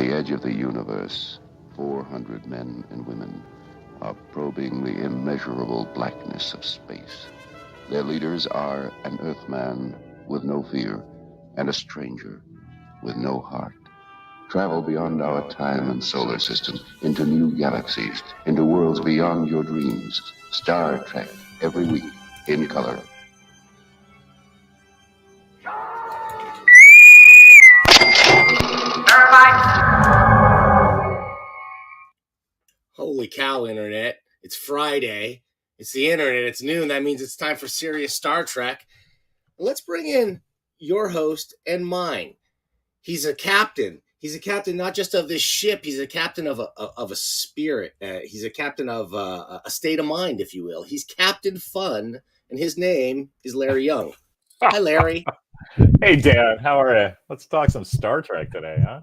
the edge of the universe, 400 men and women are probing the immeasurable blackness of space. Their leaders are an Earthman with no fear and a stranger with no heart. Travel beyond our time and solar system, into new galaxies, into worlds beyond your dreams. Star Trek, every week, in color. Holy cow, Internet. It's Friday. It's the Internet. It's noon. That means it's time for serious Star Trek. Let's bring in your host and mine. He's a captain. He's a captain not just of this ship. He's a captain of a spirit. He's a captain of a state of mind, if you will. He's Captain Fun, and his name is Larry Young. Hi, Larry. Hey, Dan. How are you? Let's talk some Star Trek today, huh?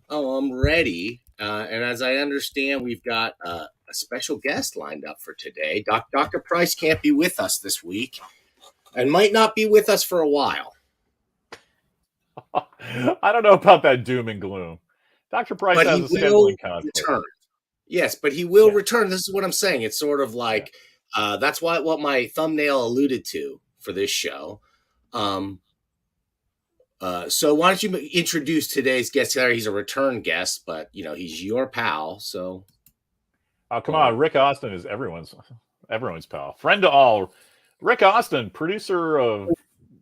Oh, I'm ready. And as I understand, we've got a special guest lined up for today. Dr. Price can't be with us this week and might not be with us for a while. I don't know about that doom and gloom. Dr. Price But has he a will scheduling conflict. return. Yes, but he will return. This is what I'm saying. It's sort of like that's what my thumbnail alluded to for this show. So why don't you introduce today's guest? He's a return guest, but he's your pal. So, oh come on, Rick Austin is everyone's pal, friend to all. Rick Austin, producer of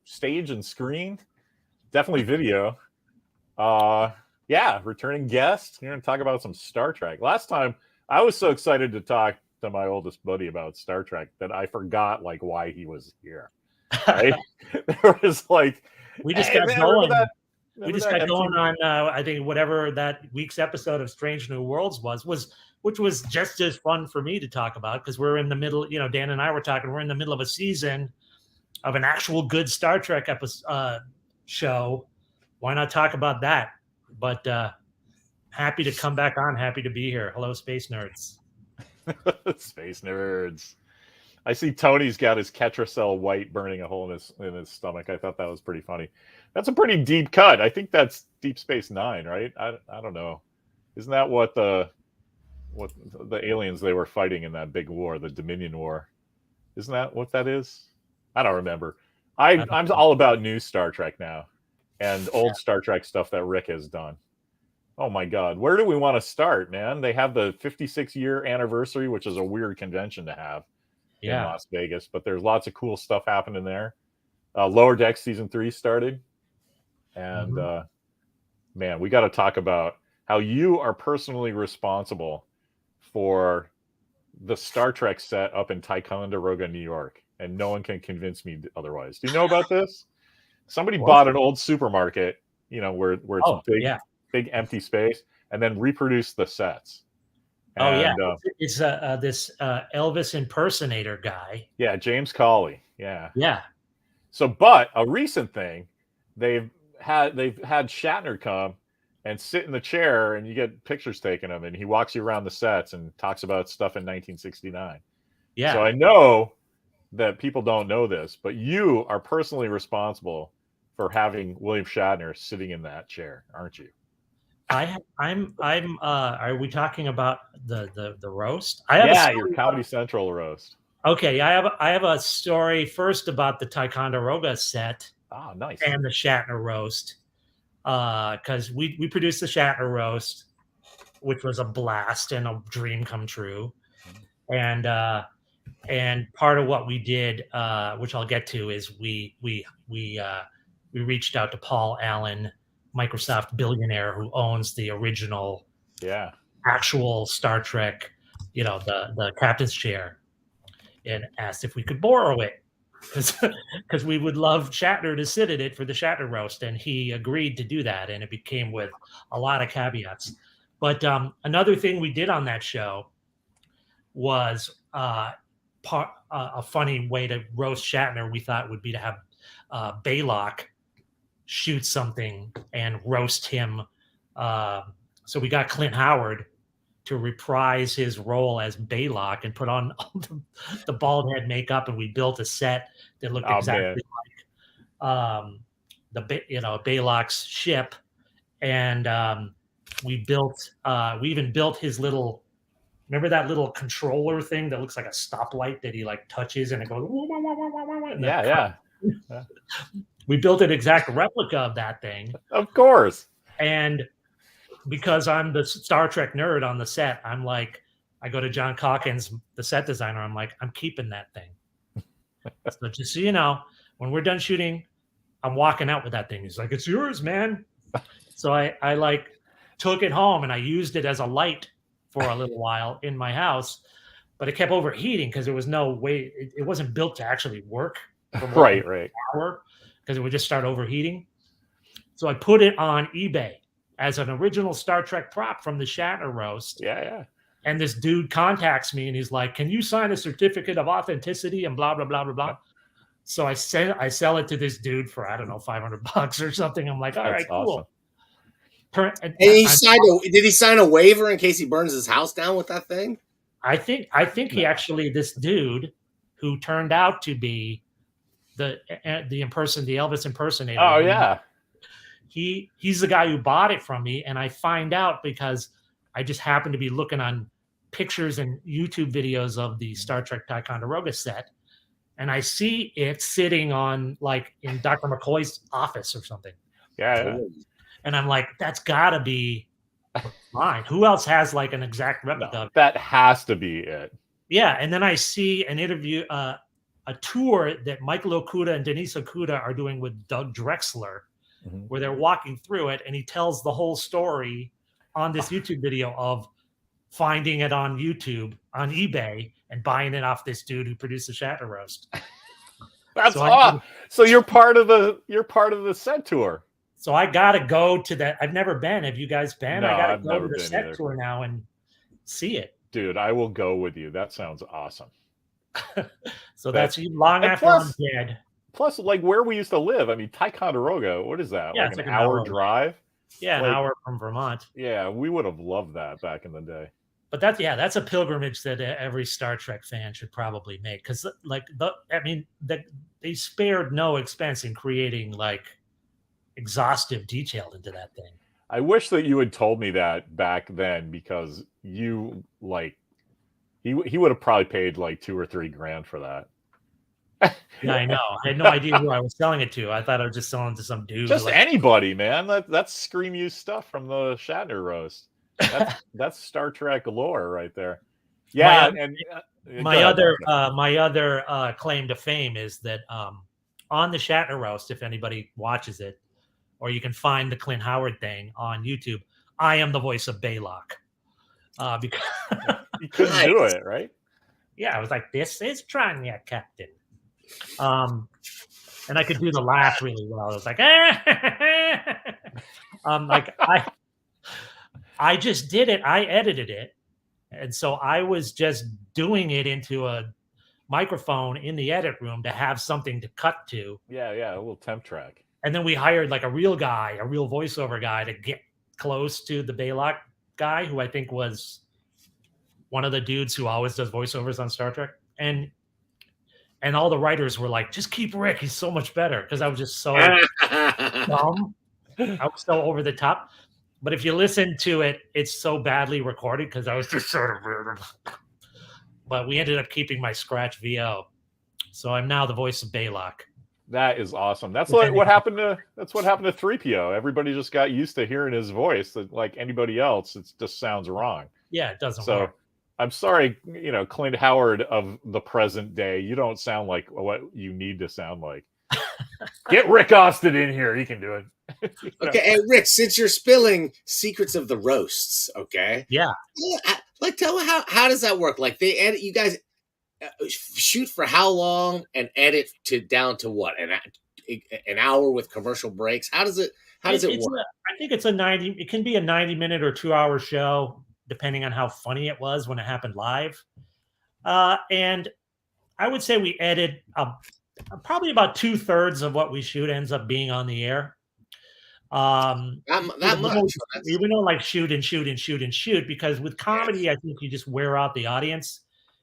stage and screen, definitely video. Returning guest. We're going to talk about some Star Trek. Last time, I was so excited to talk to my oldest buddy about Star Trek that I forgot why he was here. Right? There was we just got going. We just got going on. I think whatever that week's episode of Strange New Worlds was, which was just as fun for me to talk about because we're in the middle. Dan and I were talking. We're in the middle of a season of an actual good Star Trek episode show. Why not talk about that? But happy to come back on. Happy to be here. Hello, space nerds. Space nerds. I see Tony's got his Ketracel white burning a hole in his stomach. I thought that was pretty funny. That's a pretty deep cut. I think that's Deep Space Nine, right? I don't know. Isn't that what the aliens they were fighting in that big war, the Dominion War? Isn't that what that is? I don't remember. I'm all about new Star Trek now and old Star Trek stuff that Rick has done. Oh my God. Where do we want to start, man? They have the 56-year anniversary, which is a weird convention to have. In Las Vegas, but there's lots of cool stuff happening there. Lower Decks season 3 started, and man, we got to talk about how you are personally responsible for the Star Trek set up in Ticonderoga, New York, and no one can convince me otherwise. Do you know about this? Somebody bought an old supermarket, where it's big empty space, and then reproduced the sets. And, it's this Elvis impersonator guy. Yeah, James Cawley. Yeah. So, but a recent thing, they've had Shatner come and sit in the chair, and you get pictures taken of him, and he walks you around the sets and talks about stuff in 1969. Yeah. So I know that people don't know this, but you are personally responsible for having William Shatner sitting in that chair, aren't you? I'm. Are we talking about the roast? Your Comedy Central roast. Okay, I have a story first about the Ticonderoga set. Oh, nice. And the Shatner roast, because we produced the Shatner roast, which was a blast and a dream come true, and part of what we did, which I'll get to, is we reached out to Paul Allen, Microsoft billionaire who owns the original actual Star Trek, the captain's chair, and asked if we could borrow it because we would love Shatner to sit in it for the Shatner roast, and he agreed to do that, and it became with a lot of caveats. But another thing we did on that show was a funny way to roast Shatner. We thought would be to have Baylock shoot something and roast him. So we got Clint Howard to reprise his role as Baylock and put on all the bald head makeup, and we built a set that looked exactly like Baylock's ship. And we even built his little. Remember that little controller thing that looks like a stoplight that he like touches and it goes. Wah, wah, wah, wah, wah, wah, and Yeah. We built an exact replica of that thing. Of course. And because I'm the Star Trek nerd on the set, I'm like, I go to John Calkins, the set designer. I'm like, I'm keeping that thing. So just so you know, when we're done shooting, I'm walking out with that thing. He's like, it's yours, man. So I like took it home and I used it as a light for a little while in my house, but it kept overheating because there was no way it wasn't built to actually work. Right. Because it would just start overheating. So I put it on eBay as an original Star Trek prop from the Shatner roast. Yeah. And this dude contacts me and he's like, can you sign a certificate of authenticity and blah, blah, blah, blah, blah. Yeah. So I sell it to this dude for, I don't know, $500 or something. I'm like, all right, cool. Awesome. And did he sign a waiver in case he burns his house down with that thing? I think he actually, this dude who turned out to be the Elvis impersonator. Oh yeah. He's the guy who bought it from me. And I find out because I just happened to be looking on pictures and YouTube videos of the Star Trek Ticonderoga set. And I see it sitting on like in Dr. McCoy's office or something. Yeah. And I'm like, that's gotta be mine. Who else has like an exact replica? No, that has to be it. Yeah. And then I see an interview, a tour that Michael Okuda and Denise Okuda are doing with Doug Drexler, where they're walking through it. And he tells the whole story on this YouTube video of finding it on YouTube, on eBay, and buying it off this dude who produced the Shatner roast. That's awesome. So you're part of the set tour. So I gotta go to that. I've never been. Have you guys been? No, I gotta I've go never to the been set either. tour now and see it. Dude, I will go with you. That sounds awesome. So that's long after I'm dead. Plus, like where we used to live. I mean, Ticonderoga. What is that? Yeah, like an hour drive? Yeah, an hour from Vermont. Yeah, we would have loved that back in the day. But that's a pilgrimage that every Star Trek fan should probably make because, they spared no expense in creating like exhaustive detail into that thing. I wish that you had told me that back then because you like he would have probably paid like $2 or $3 grand for that. Yeah, I know. I had no idea who I was selling it to. I thought I was just selling it to some dude. Just anybody, man. That's Scream You stuff from the Shatner roast. That's Star Trek lore right there. Yeah, my other claim to fame is that on the Shatner roast, if anybody watches it, or you can find the Clint Howard thing on YouTube, I am the voice of Baylock. Because you couldn't do it, right? Yeah, I was like, "This is Tranya, Captain." And I could do the laugh really well. I was like, I just did it. I edited it. And so I was just doing it into a microphone in the edit room to have something to cut to. Yeah, a little temp track. And then we hired like a real voiceover guy to get close to the Baylock guy, who I think was one of the dudes who always does voiceovers on Star Trek. And all the writers were like, just keep Rick. He's so much better. Because I was just so dumb. I was so over the top. But if you listen to it, it's so badly recorded because I was just sort of. But we ended up keeping my scratch VO. So I'm now the voice of Baylock. That is awesome. That's what happened to 3PO. Everybody just got used to hearing his voice. Like anybody else, it just sounds wrong. Yeah, it doesn't work. I'm sorry, Clint Howard of the present day, you don't sound like what you need to sound like. Get Rick Austin in here. He can do it. Okay, and Rick, since you're spilling secrets of the roasts, okay? Yeah. Like, tell me how does that work? Like, they edit, you guys shoot for how long and edit down to what? An hour with commercial breaks? How does it work? I think it can be a 90-minute or 2-hour show, depending on how funny it was when it happened live. And I would say we edit probably about 2/3 of what we shoot ends up being on the air. That much. We don't like shoot and shoot and shoot and shoot because with comedy, I think you just wear out the audience.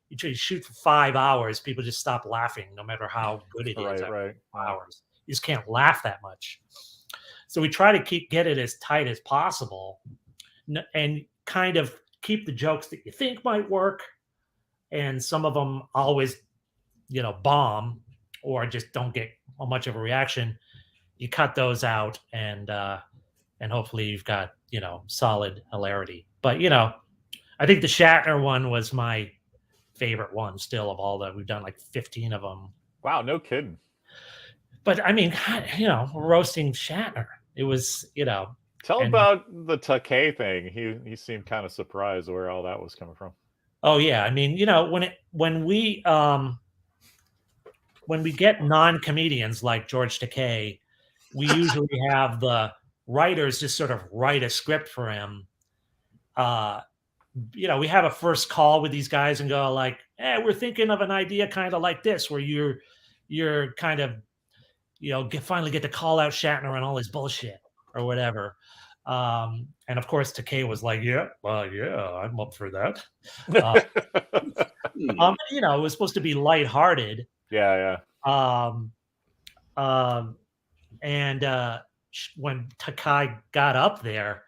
You shoot for 5 hours, people just stop laughing, no matter how good it is. Right. 5 hours, you just can't laugh that much. So we try to get it as tight as possible. and kind of keep the jokes that you think might work, and some of them always, bomb or just don't get much of a reaction. You cut those out, and hopefully you've got solid hilarity. But I think the Shatner one was my favorite one still of all that. We've done like 15 of them. Wow, no kidding. But I mean, roasting Shatner, it was, Tell about the Takei thing. He seemed kind of surprised where all that was coming from. Oh yeah, I mean, when we get non-comedians like George Takei, we usually have the writers just sort of write a script for him. We have a first call with these guys and go like, we're thinking of an idea kind of like this, where you're kind of, finally get to call out Shatner and all his bullshit or whatever. And of course, Takei was like, yeah, I'm up for that. It was supposed to be lighthearted. Yeah. And when Takei got up there,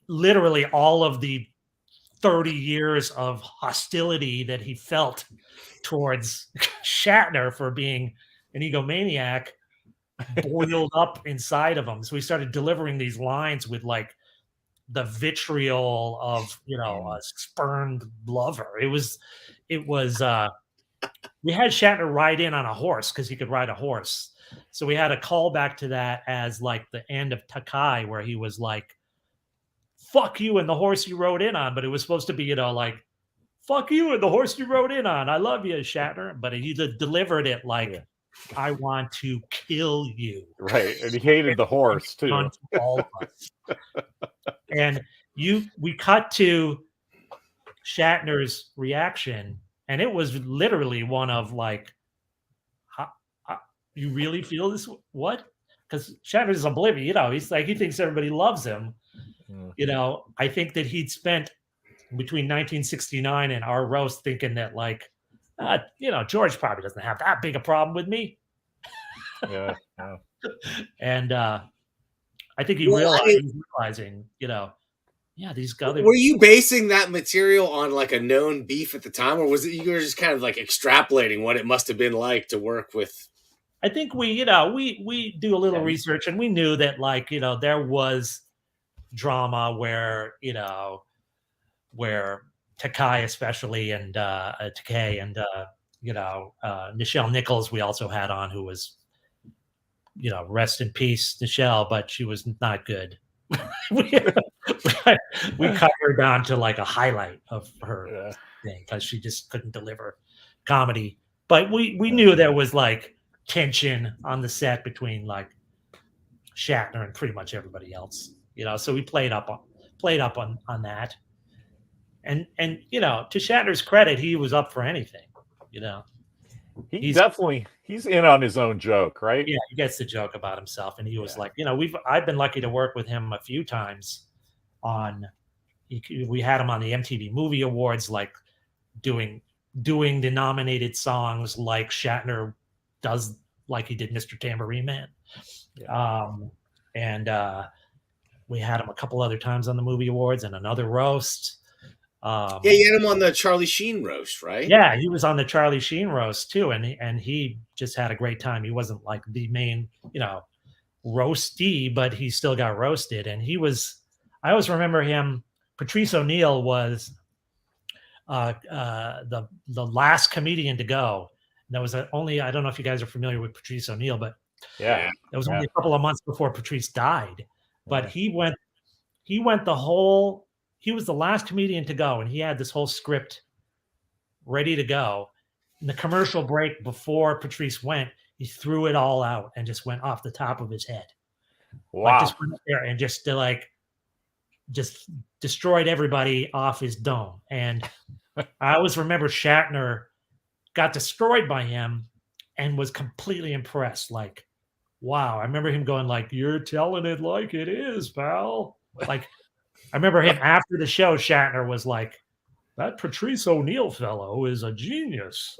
literally all of the 30 years of hostility that he felt towards Shatner for being an egomaniac boiled up inside of him. So he started delivering these lines with like the vitriol of, a spurned lover. It was we had Shatner ride in on a horse because he could ride a horse. So we had a callback to that as like the end of Takei, where he was like, fuck you and the horse you rode in on. But it was supposed to be, like, fuck you and the horse you rode in on. I love you, Shatner. But he delivered it like, I want to kill you. Right. And he hated the horse too. All of us. And we cut to Shatner's reaction, and it was literally one of like, you really feel this? What? Because Shatner's oblivious. He's like, he thinks everybody loves him. I think that he'd spent between 1969 and our roast thinking that like, George probably doesn't have that big a problem with me. Yeah. And I think he realizing, these guys. Were you basing that material on like a known beef at the time, or was it you were just kind of like extrapolating what it must have been like to work with? I think we do a little research, and we knew that like, there was drama where, where Takei especially and Takei and Nichelle Nichols we also had on, who was, rest in peace, Nichelle, but she was not good. we cut her down to like a highlight of her thing because she just couldn't deliver comedy. But we knew there was like tension on the set between like Shatner and pretty much everybody else, so we played up on that. And to Shatner's credit, he was up for anything, He's in on his own joke, right? Yeah, he gets the joke about himself, and he was like, I've been lucky to work with him a few times we had him on the MTV Movie Awards, like doing the nominated songs like Shatner does, like he did Mr. Tambourine Man. And we had him a couple other times on the Movie Awards and another roast. You had him on the Charlie Sheen roast, right? Yeah, he was on the Charlie Sheen roast too, and he just had a great time. He wasn't like the main, roasty, but he still got roasted. And I always remember him. Patrice O'Neill was the last comedian to go. And that was only, I don't know if you guys are familiar with Patrice O'Neill, but it was only a couple of months before Patrice died. But he was the last comedian to go, and he had this whole script ready to go. In the commercial break before Patrice went, he threw it all out and just went off the top of his head. Wow. Like just went up there and just destroyed everybody off his dome. And I always remember Shatner got destroyed by him and was completely impressed. Like, wow. I remember him going like, "You're telling it like it is, pal." Like, I remember him after the show, Shatner was like, "That Patrice O'Neill fellow is a genius."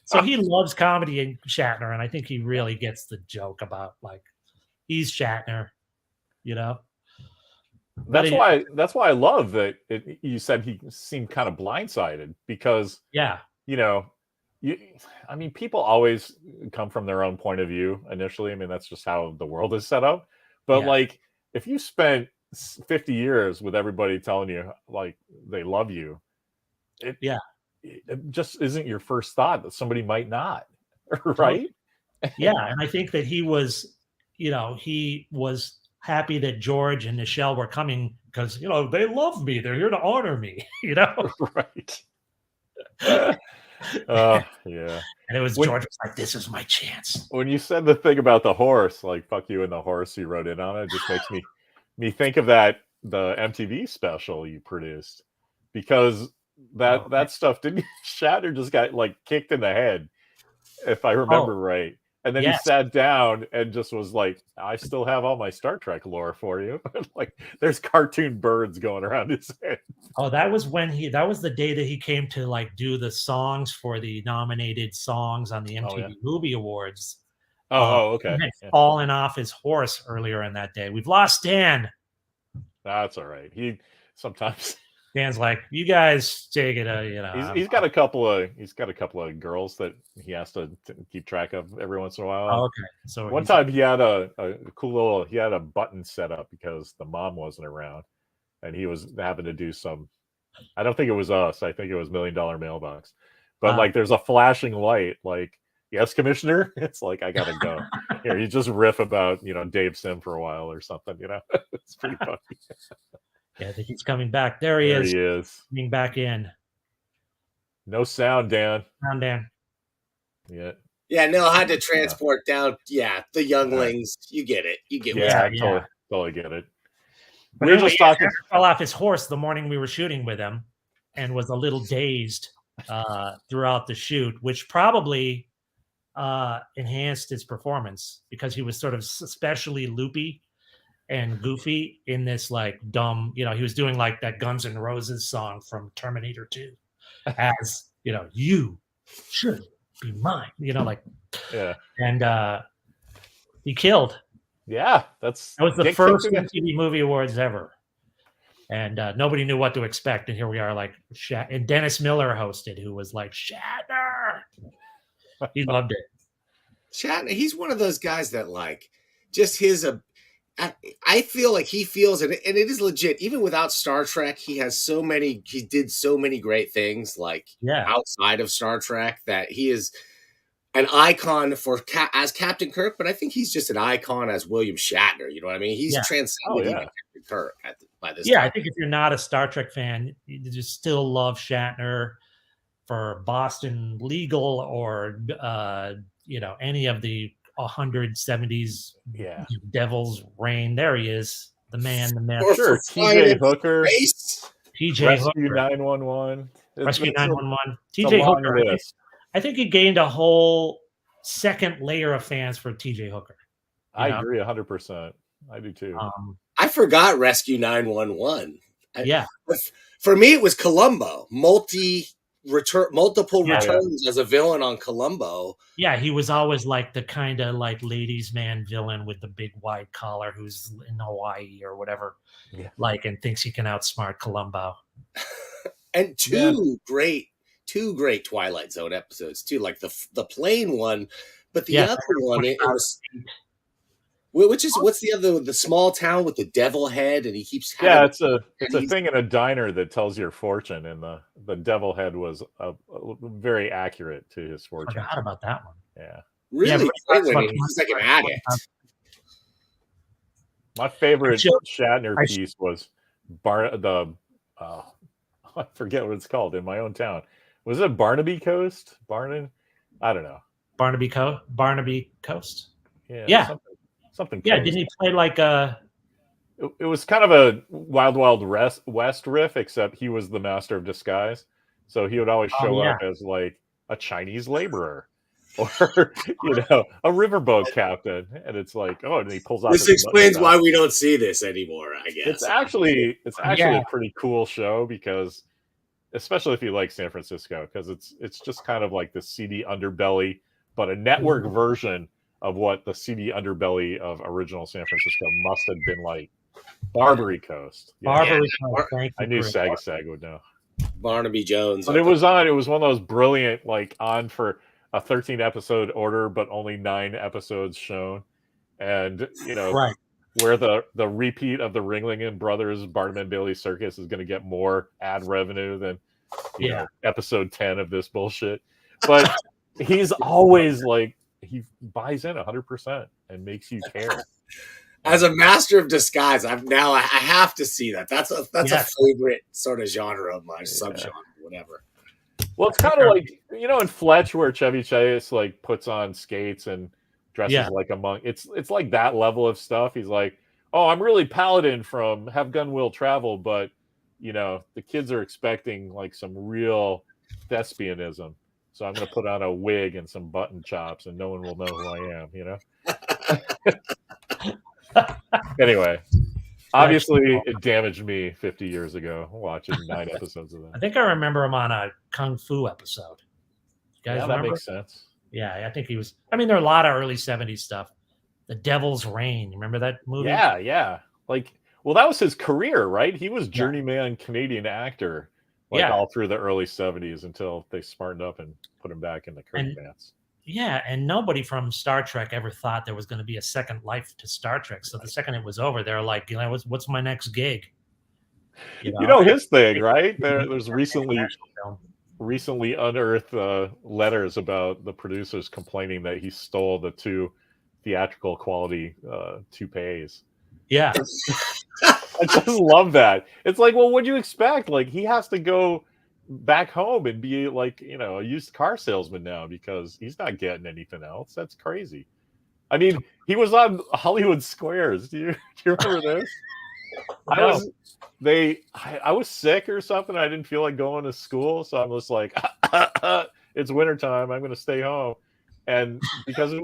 So he loves comedy in Shatner, and I think he really gets the joke about like, he's Shatner, That's why I love that you said he seemed kind of blindsided because yeah, you know, I mean, people always come from their own point of view initially. I mean, that's just how the world is set up. But yeah, like, if you spent 50 years with everybody telling you like they love you, it, yeah, it just isn't your first thought that somebody might not, totally. right? Yeah, and I think that he was, he was happy that George and Nichelle were coming because they love me. They're here to honor me. Right. Yeah. And it was When George was like, "This is my chance." when you said the thing about the horse, like "fuck you" and the horse you wrote in on it, just makes me think of the MTV special you produced because Oh, that stuff didn't Shatner just got like kicked in the head if I oh, remember right. And then he yes. sat down and just was like, I still have all my Star Trek lore for you. Like there's cartoon birds going around his head. Oh, that was that was the day that he came to like do the songs for the nominated songs on the Oh yeah. MTV Movie Awards. He Okay. had Yeah. fallen off his horse earlier in that day. We've lost Dan. That's all right. He sometimes Dan's like, "You guys take it, he's got a couple of girls that he has to keep track of every once in a while. Oh, okay. So One time he had a cool little button set up because the mom wasn't around and he was having to do some, I don't think it was us, I think it was $1 Million Mailbox, but like there's a flashing light like, yes commissioner, it's like I gotta go. Here you just riff about Dave Sim for a while or something. It's pretty funny. yeah, I think he's coming back. There he is coming back in. No sound, Dan. Down, Dan. Yeah, no, I had to transport down. Yeah, the younglings. You get it. You get I totally get it. But we were just talking. Fell off his horse the morning we were shooting with him, and was a little dazed throughout the shoot, which probably enhanced his performance because he was sort of especially loopy and goofy in this like dumb. He was doing like that Guns N' Roses song from Terminator 2, as you should be mine. And he killed. Yeah, that was the first MTV Movie Awards ever, and nobody knew what to expect. And here we are, like and Dennis Miller hosted, who was like Shatner. He loved it. Shatner, he's one of those guys that like just I feel like he feels and it is legit. Even without Star Trek, he did so many great things like outside of Star Trek that he is an icon as Captain Kirk, but I think he's just an icon as William Shatner. You know what I mean? He's transcended even Captain Kirk by this time. I think if you're not a Star Trek fan, you just still love Shatner for Boston Legal or any of the 170s Devil's Reign. There he is, the man, the myth. Sure, TJ Hooker, TJ Hooker, 911, Rescue 911. TJ Hooker. I think he gained a whole second layer of fans for TJ Hooker. I agree 100%. I do too. I forgot Rescue 911. Yeah. For me, it was Columbo. Multiple returns as a villain on Columbo. Yeah, he was always like the kind of like ladies' man villain with the big wide collar who's in Hawaii or whatever, and thinks he can outsmart Columbo. And two great Twilight Zone episodes too, like the plane one, but the other one it was. What's the other? The small town with the devil head, and he keeps. It's a thing in a diner that tells your fortune, and the devil head was very accurate to his fortune. I forgot about that one. Yeah, really. He's like an addict. My favorite Shatner piece was I forget what it's called in my own town. Was it Barnaby Coast? I don't know. Barnaby Coast. Yeah. Something. Yeah, didn't he play like a? It was kind of a Wild Wild West riff, except he was the master of disguise. So he would always show up as like a Chinese laborer, or a riverboat captain, and it's like, and he pulls out. This explains why we don't see this anymore. I guess it's actually a pretty cool show because, especially if you like San Francisco, because it's just kind of like the seedy underbelly, but a network version of what the seedy underbelly of original San Francisco must have been like. Barbary Coast. Yeah. Barbary Coast. Thank you. I knew Sagasag would know. Barnaby Jones. But it was on. It was one of those brilliant, like on for a 13 episode order, but only 9 episodes shown, and right. where the repeat of the Ringling Brothers Barnum and Bailey Circus is going to get more ad revenue than you know episode 10 of this bullshit. But he's always like he buys in 100% and makes you care. As a master of disguise, I have to see that. That's a favorite sort of genre of mine, subgenre, whatever. Well, it's kind of like in Fletch where Chevy Chase like puts on skates and dresses like a monk. It's like that level of stuff. He's like, oh, I'm really Paladin from Have Gun Will Travel, but the kids are expecting like some real thespianism. So I'm going to put on a wig and some button chops, and no one will know who I am. Anyway, obviously it damaged me 50 years ago watching 9 episodes of that. I think I remember him on a Kung Fu episode. You guys remember? That makes sense. Yeah, I think he was. I mean, there are a lot of early 70s stuff. The Devil's Reign. You remember that movie? Yeah. Like, well, that was his career, right? He was journeyman Canadian actor all through the early 70s until they smartened up and put him back in the curtain mats. Yeah, and nobody from Star Trek ever thought there was going to be a second life to Star Trek. So the second it was over, they're like, what's my next gig? His thing, right? There's recently unearthed letters about the producers complaining that he stole the 2 theatrical quality toupees. Yeah. I just love that. It's like, well, what'd you expect? Like, he has to go back home and be like a used car salesman now because he's not getting anything else. That's crazy. I mean, he was on Hollywood Squares. Do you remember this? No. I was sick or something. I didn't feel like going to school, so I was like, it's wintertime, I'm gonna stay home. And because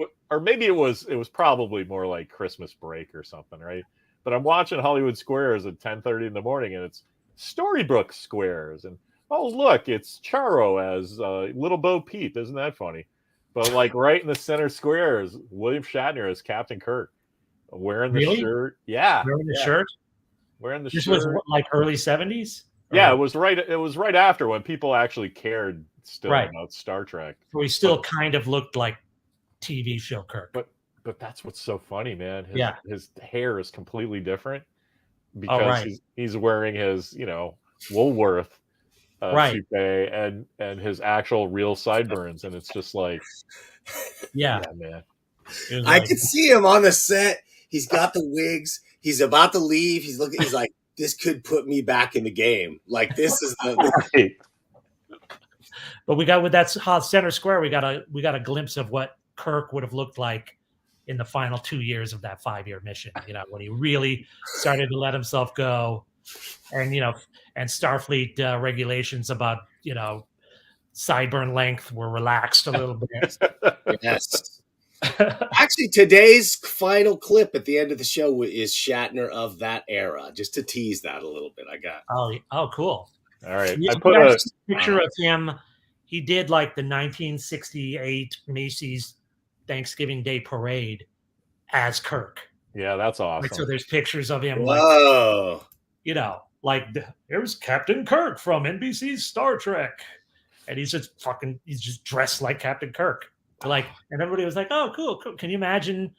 maybe it was probably more like Christmas break or something, right? But I'm watching Hollywood Squares at 10:30 in the morning, and it's Storybrooke Squares, and oh, look, it's Charo as Little Bo Peep. Isn't that funny? But like right in the center square is William Shatner as Captain Kirk, wearing the shirt. Yeah, wearing the shirt. Wearing the this shirt. Was like early 70s. Yeah, it was right. It was right after when people actually cared still about Star Trek. So he still kind of looked like TV show Kirk. But that's what's so funny, man. His hair is completely different because he's wearing his Woolworth. Toupee and his actual real sideburns, and it's just like, man. I could see him on the set. He's got the wigs. He's about to leave. He's looking. He's like, this could put me back in the game. Like this is the. But we got with that center square. We got a glimpse of what Kirk would have looked like in the final 2 years of that 5-year mission. When he really started to let himself go. And and Starfleet regulations about sideburn length were relaxed a little bit. Yes. Actually, today's final clip at the end of the show is Shatner of that era. Just to tease that a little bit, I got. Oh, cool. All right, I put a picture of him. He did like the 1968 Macy's Thanksgiving Day Parade as Kirk. Yeah, that's awesome. So there's pictures of him. Whoa. Like here's Captain Kirk from NBC's Star Trek, and he's just dressed like Captain Kirk. And everybody was like, "Oh, cool. Can you imagine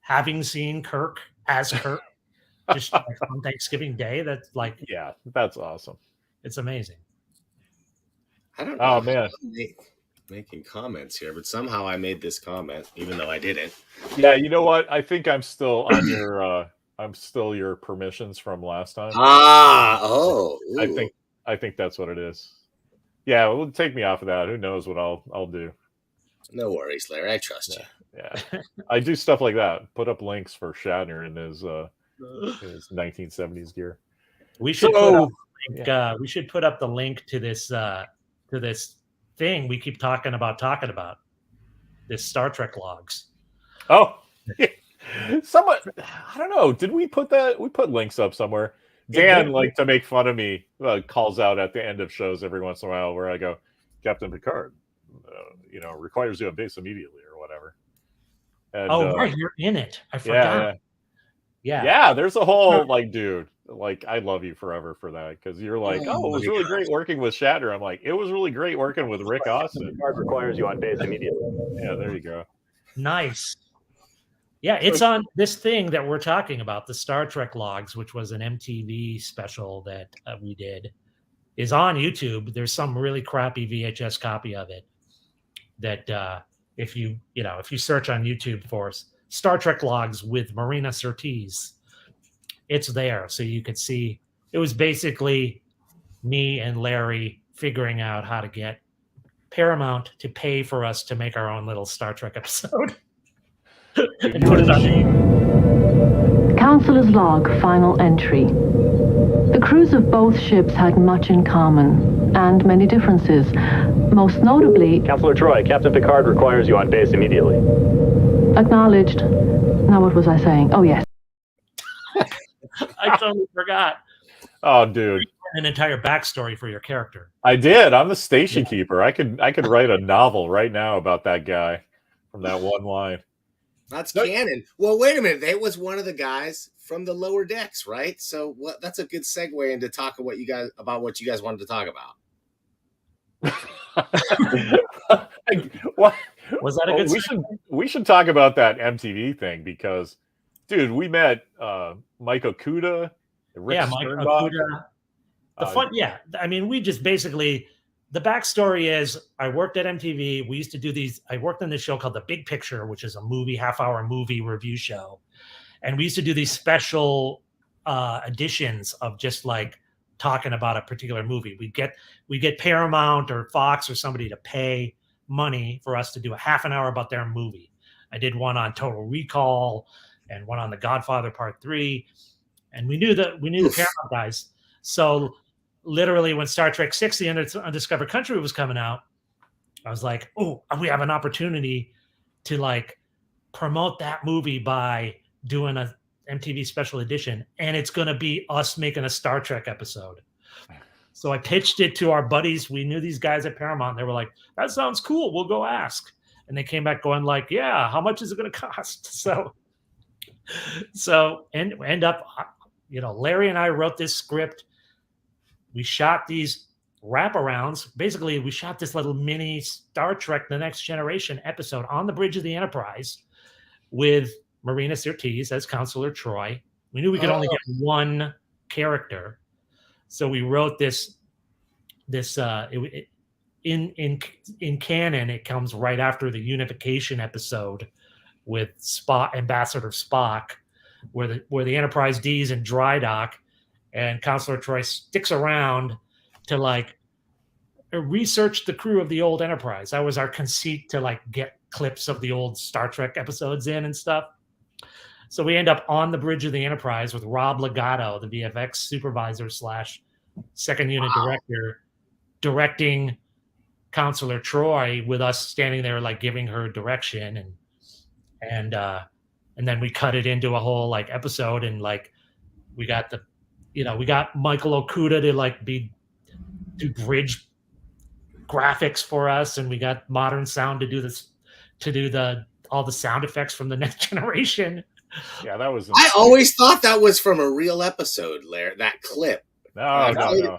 having seen Kirk as Kirk just on Thanksgiving Day?" That's that's awesome. It's amazing. I don't know. Oh man, making comments here, but somehow I made this comment even though I didn't. Yeah, you know what? I think I'm still on your. I'm still your permissions from last time. Ooh. I think that's what it is. Yeah, well, take me off of that. Who knows what I'll do? No worries, Larry. I trust you. Yeah, I do stuff like that. Put up links for Shatner in his 1970s gear. We should we should put up the link to this thing we keep talking about. This Star Trek logs. Oh. Someone, I don't know. Did we put that? We put links up somewhere. Dan, like to make fun of me, calls out at the end of shows every once in a while where I go, Captain Picard, requires you on base immediately or whatever. And, right, you're in it. I forgot. Yeah. There's a whole like, dude, like I love you forever for that because you're like, oh, it was really great working with Shatner. I'm like, it was really great working with Rick Austin. Card requires you on base immediately. Yeah, there you go. Nice. Yeah, it's on this thing that we're talking about, the Star Trek Logs, which was an MTV special that we did, is on YouTube. There's some really crappy VHS copy of it that if you search on YouTube for Star Trek Logs with Marina Sirtis, it's there. So you could see it was basically me and Larry figuring out how to get Paramount to pay for us to make our own little Star Trek episode. And put it on. Counselor's log, final entry. The crews of both ships had much in common and many differences. Most notably, Counselor Troy, Captain Picard requires you on base immediately. acknowledged. Now, what was I saying? Oh, yes. I totally forgot. Oh, dude. An entire backstory for your character. I did. I'm the station keeper. I could write a novel right now about that guy from that one line. That's canon. Well, wait a minute. It was one of the guys from the lower decks, right? So that's a good segue into talk about what you guys wanted to talk about. What was that a good we should talk about that MTV thing because, dude, we met Mike Okuda, Rick Sternbach. Okuda. I mean, we just basically, the backstory is I worked at MTV. We used to do these. I worked on this show called The Big Picture, which is a half-hour movie review show. And we used to do these special editions of just like talking about a particular movie. We get Paramount or Fox or somebody to pay money for us to do a half an hour about their movie. I did one on Total Recall and one on The Godfather Part 3. And we knew the Paramount guys. So literally when Star Trek 6, The Undiscovered Country was coming out, I was like, oh, we have an opportunity to like promote that movie by doing a MTV special edition. And it's going to be us making a Star Trek episode. So I pitched it to our buddies. We knew these guys at Paramount. And they were like, that sounds cool. We'll go ask. And they came back going like, yeah, how much is it going to cost? So end up, Larry and I wrote this script. We shot these wraparounds. Basically, we shot this little mini Star Trek The Next Generation episode on the bridge of the Enterprise with Marina Sirtis as Counselor Troy. We knew we could only get one character. So we wrote this in canon, it comes right after the unification episode with Ambassador Spock, where the Enterprise D is in dry dock, and Counselor Troy sticks around to like research the crew of the old Enterprise. That was our conceit, to like get clips of the old Star Trek episodes in and stuff. So we end up on the bridge of the Enterprise with Rob Legato, the VFX supervisor / second unit director, directing Counselor Troy, with us standing there like giving her direction, and then we cut it into a whole like episode, and like we got Michael Okuda to like do bridge graphics for us, and we got Modern Sound to do all the sound effects from The Next Generation. Yeah, that was. I always thought that was from a real episode, Larry. That clip. No.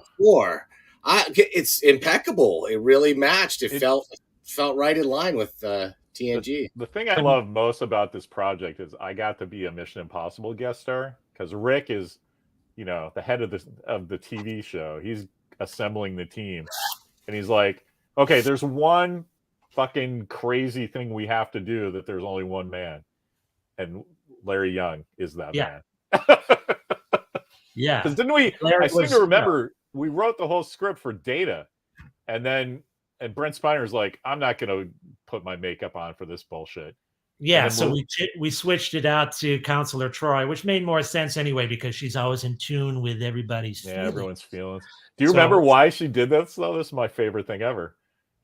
It's impeccable. It really matched. It felt right in line with TNG. The thing I love most about this project is I got to be a Mission Impossible guest star, because Rick is, the head of the TV show. He's assembling the team, and he's like, okay, there's one fucking crazy thing we have to do, that there's only one man, and Larry Young is that man. Yeah. Because didn't we? I seem to remember we wrote the whole script for Data, and Brent Spiner's like, I'm not going to put my makeup on for this bullshit. Yeah, so we switched it out to Counselor Troy, which made more sense anyway, because she's always in tune with everybody's feelings. Everyone's feelings. Do you remember why she did this, though? This is my favorite thing ever.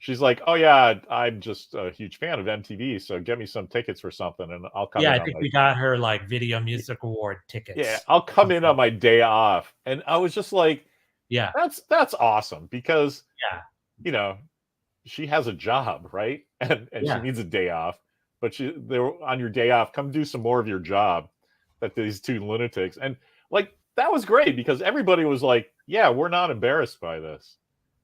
She's like, oh, yeah, I'm just a huge fan of MTV, so get me some tickets for something, and I'll come in. Yeah, I think we got her, like, Video Music Award tickets. Yeah, I'll come in on my day off. And I was just like, yeah, that's awesome, because, she has a job, right? And she needs a day off. but they were on your day off. Come do some more of your job. That these two lunatics, and like that was great because everybody was like, "Yeah, we're not embarrassed by this."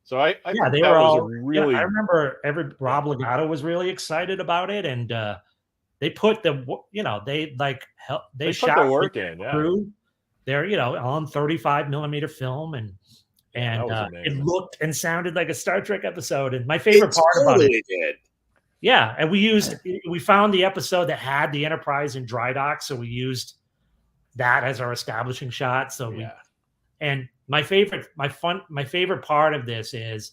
So I think they that were was all. a really. I remember Rob Legato was really excited about it, and they put they They put shot the work in, yeah. crew. They're on 35 millimeter film, and that was it amazing. looked and sounded like a Star Trek episode. And my favorite part about it, did. yeah, and we found the episode that had the Enterprise in dry dock, so we used that as our establishing shot. So and my favorite part of this is,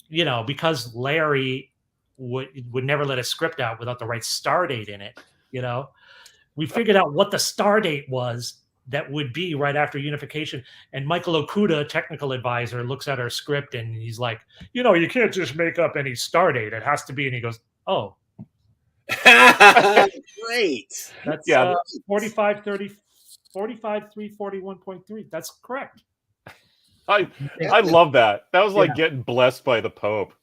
because Larry would never let a script out without the right star date in it. We figured out what the star date was that would be right after unification. And Michael Okuda, technical advisor, looks at our script and he's like, you can't just make up any star date. It has to be. And he goes, oh, great. That's 45-341.3. That's correct. I love that. That was like getting blessed by the Pope.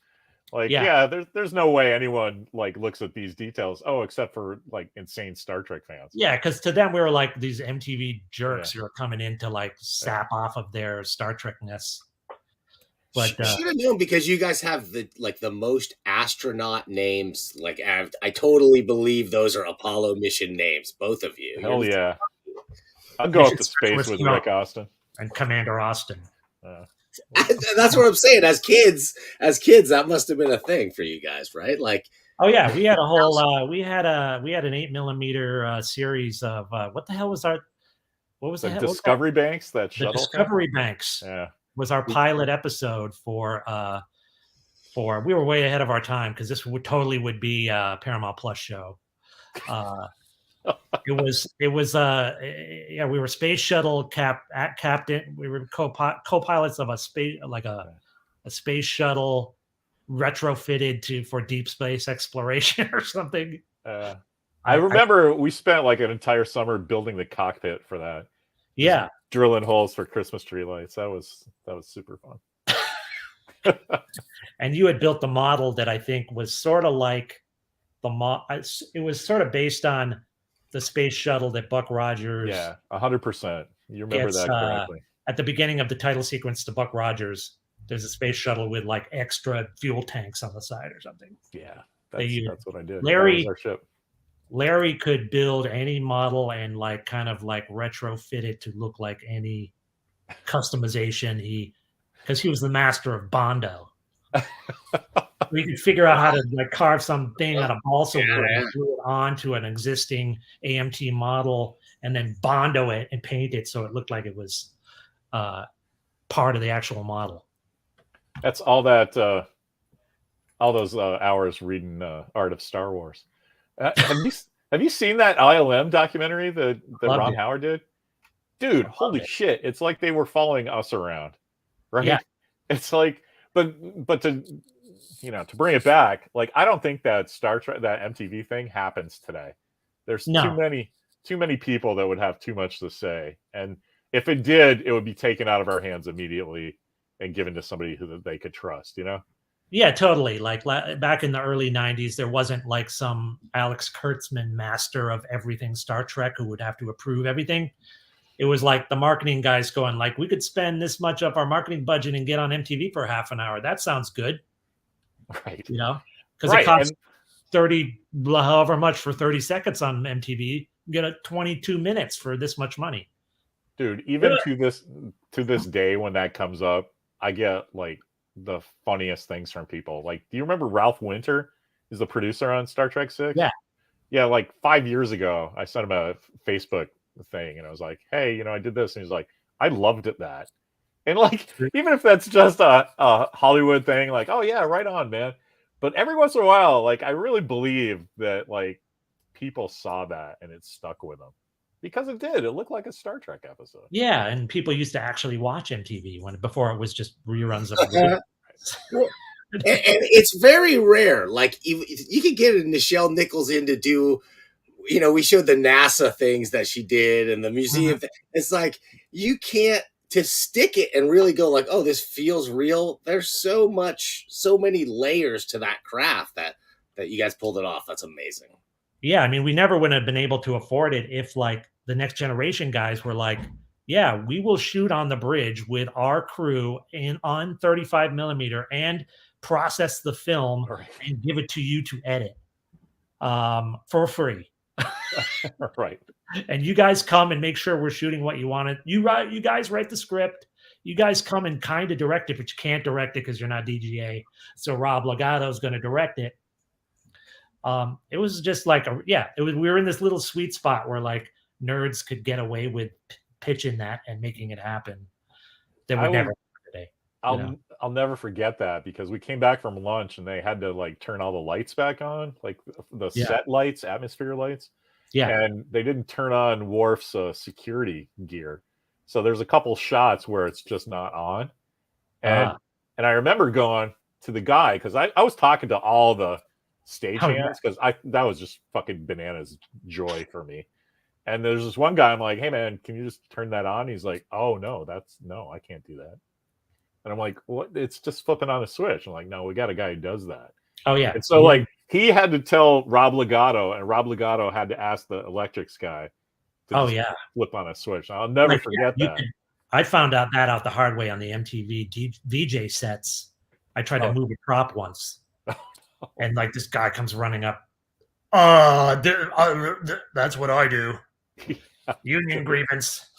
Like, there's no way anyone like looks at these details. Oh, except for like insane Star Trek fans. Yeah, because to them we were like these MTV jerks who are coming in to like sap off of their Star Trekness. But should have known, because you guys have the most astronaut names. Like, I totally believe those are Apollo mission names, both of you. Hell yeah! I'll go up to space with Rick Austin and Commander Austin. That's what I'm saying. As kids, that must have been a thing for you guys, right? Like, oh yeah, we had a whole we had an 8mm series of what the hell was our Discovery Banks, that the shuttle Discovery Banks was our pilot episode for we were way ahead of our time because this would be a Paramount Plus show. We were space shuttle captain. We were co-pilots of a space space shuttle retrofitted for deep space exploration or something. I remember we spent like an entire summer building the cockpit for that. Yeah, drilling holes for Christmas tree lights. That was super fun. And you had built the model that I think was sort of like it was sort of based on the space shuttle that Buck Rogers. Yeah, 100%. You remember that correctly. At the beginning of the title sequence to Buck Rogers, there's a space shuttle with like extra fuel tanks on the side or something. Yeah, that's what I did. Larry, that was our ship. Larry could build any model and like kind of like retrofit it to look like any customization. Because he was the master of Bondo. We could figure out how to like carve something out of balsa wood and glue it onto an existing AMT model and then Bondo it and paint it so it looked like it was part of the actual model. That's all that all those hours reading Art of Star Wars. Have you seen that ILM documentary that Ron Howard did? Dude, holy shit. It's like they were following us around. Right? Yeah. It's like but to bring it back, like I don't think that Star Trek, that MTV thing happens today. There's too many people that would have too much to say. And if it did, it would be taken out of our hands immediately and given to somebody who they could trust, Yeah, totally. Like back in the early 90s, there wasn't like some Alex Kurtzman master of everything Star Trek who would have to approve everything. It was like the marketing guys going like, we could spend this much of our marketing budget and get on MTV for half an hour. That sounds good. Right. Because it costs 30, however much for 30 seconds on MTV. You get 22 minutes for this much money. Dude, even to this day when that comes up, I get like the funniest things from people. Like, do you remember Ralph Winter is the producer on Star Trek 6? Yeah, like 5 years ago, I sent him a Facebook thing and I was like, hey, I did this. And he's like, I loved that. And like, even if that's just a Hollywood thing, like, oh yeah, right on, man. But every once in a while, like, I really believe that like people saw that and it stuck with them. Because it did. It looked like a Star Trek episode. Yeah, and people used to actually watch MTV before it was just reruns of it. And it's very rare. Like, you could get Nichelle Nichols in to do, we showed the NASA things that she did and the museum. It's like, you can't, to stick it and really go like, oh, this feels real. There's so many layers to that craft that that you guys pulled it off. That's amazing. Yeah, I mean, we never would have been able to afford it if like the Next Generation guys were like, yeah, we will shoot on the bridge with our crew on 35 millimeter and process the film and give it to you to edit for free. Right. And you guys come and make sure we're shooting what you wanted. You guys write the script. You guys come and kind of direct it, but you can't direct it because you're not DGA. So Rob Legato is going to direct it. It was just like we were in this little sweet spot where like nerds could get away with pitching that and making it happen. That would never happen today. I'll never forget that because we came back from lunch and they had to like turn all the lights back on, like the set lights, atmosphere lights. Yeah. And they didn't turn on Worf's security gear. So there's a couple shots where it's just not on. And I remember going to the guy because I was talking to all the stagehands because that was just fucking bananas joy for me. And there's this one guy, I'm like, hey man, can you just turn that on? He's like, oh no, I can't do that. And I'm like, what? It's just flipping on a switch. I'm like, no, we got a guy who does that. Oh yeah. And so like he had to tell Rob Legato, and Rob Legato had to ask the electrics guy to flip on a switch. I'll never forget that. I found out the hard way on the MTV VJ sets. I tried to move a prop once. And like this guy comes running up. That's what I do. Union grievance.